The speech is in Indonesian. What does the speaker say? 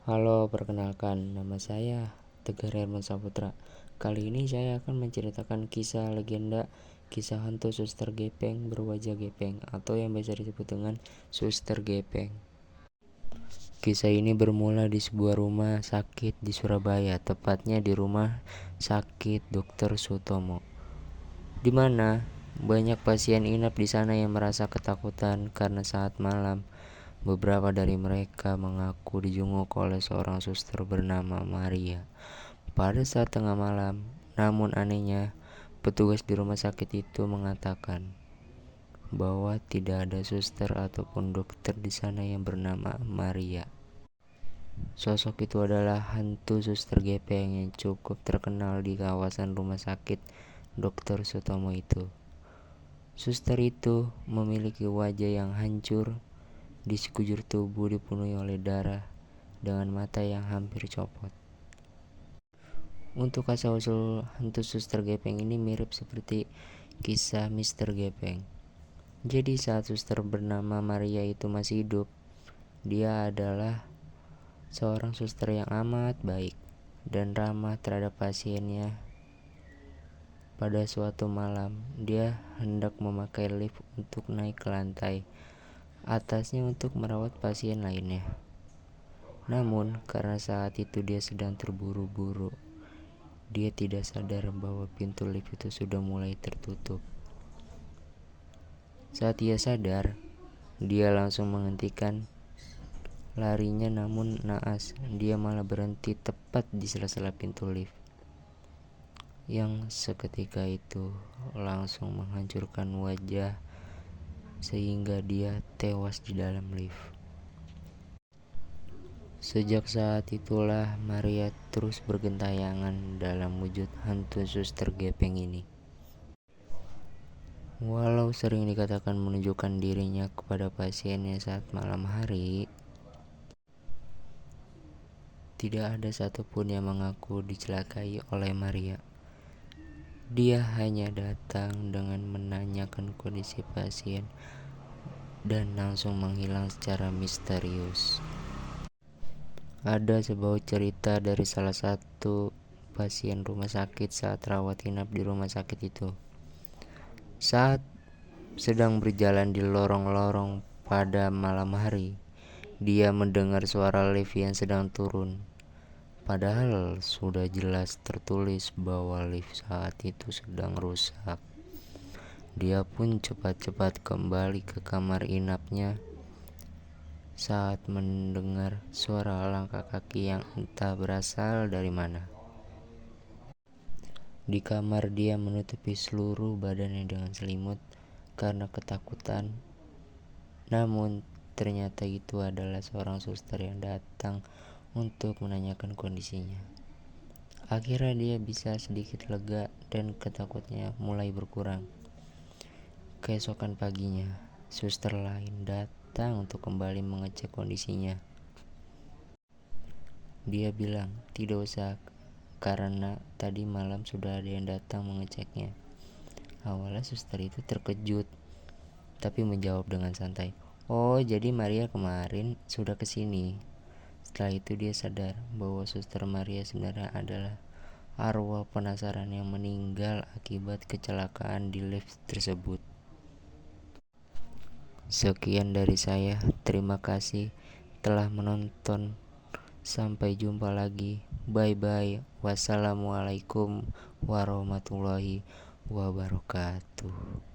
Halo, perkenalkan, nama saya Tegar Herman Saputra. Kali ini saya akan menceritakan kisah legenda, kisah hantu Suster Gepeng berwajah gepeng atau yang biasa disebut dengan Suster Gepeng. Kisah ini bermula di sebuah rumah sakit di Surabaya, tepatnya di rumah sakit Dr. Sutomo, di mana banyak pasien inap di sana yang merasa ketakutan karena saat malam beberapa dari mereka mengaku dijenguk oleh seorang suster bernama Maria pada saat tengah malam. Namun anehnya, petugas di rumah sakit itu mengatakan bahwa tidak ada suster ataupun dokter di sana yang bernama Maria. Sosok itu adalah hantu Suster Gepeng yang cukup terkenal di kawasan rumah sakit Dr. Sutomo itu. Suster itu memiliki wajah yang hancur, di sekujur tubuh dipenuhi oleh darah, dengan mata yang hampir copot. Untuk asal-usul hantu Suster Gepeng ini mirip seperti kisah Mister Gepeng. Jadi saat suster bernama Maria itu masih hidup, dia adalah seorang suster yang amat baik dan ramah terhadap pasiennya. Pada suatu malam, dia hendak memakai lift untuk naik ke lantai atasnya untuk merawat pasien lainnya. Namun, karena saat itu dia sedang terburu-buru, dia tidak sadar bahwa pintu lift itu sudah mulai tertutup. Saat ia sadar, dia langsung menghentikan larinya, namun naas, dia malah berhenti tepat di sela-sela pintu lift, yang seketika itu langsung menghancurkan wajah sehingga dia tewas di dalam lift. Sejak saat itulah Maria terus bergentayangan dalam wujud hantu Suster Gepeng ini. Walau sering dikatakan menunjukkan dirinya kepada pasiennya saat malam hari, tidak ada satupun yang mengaku dicelakai oleh Maria. Dia hanya datang dengan menanyakan kondisi pasien dan langsung menghilang secara misterius. Ada sebuah cerita dari salah satu pasien rumah sakit saat rawat inap di rumah sakit itu. Saat sedang berjalan di lorong-lorong pada malam hari, dia mendengar suara lift yang sedang turun. Padahal sudah jelas tertulis bahwa lift saat itu sedang rusak. Dia pun cepat-cepat kembali ke kamar inapnya saat mendengar suara langkah kaki yang entah berasal dari mana. Di kamar dia menutupi seluruh badannya dengan selimut karena ketakutan. Namun ternyata itu adalah seorang suster yang datang untuk menanyakan kondisinya. Akhirnya dia bisa sedikit lega dan ketakutannya mulai berkurang. Keesokan paginya, suster lain datang untuk kembali mengecek kondisinya. Dia bilang tidak usah karena tadi malam sudah ada yang datang mengeceknya. Awalnya suster itu terkejut, tapi menjawab dengan santai, "Oh, jadi Maria kemarin sudah kesini." Setelah itu dia sadar bahwa Suster Maria sebenarnya adalah arwah penasaran yang meninggal akibat kecelakaan di lift tersebut. Sekian dari saya, terima kasih telah menonton. Sampai jumpa lagi. Bye bye. Wassalamualaikum warahmatullahi wabarakatuh.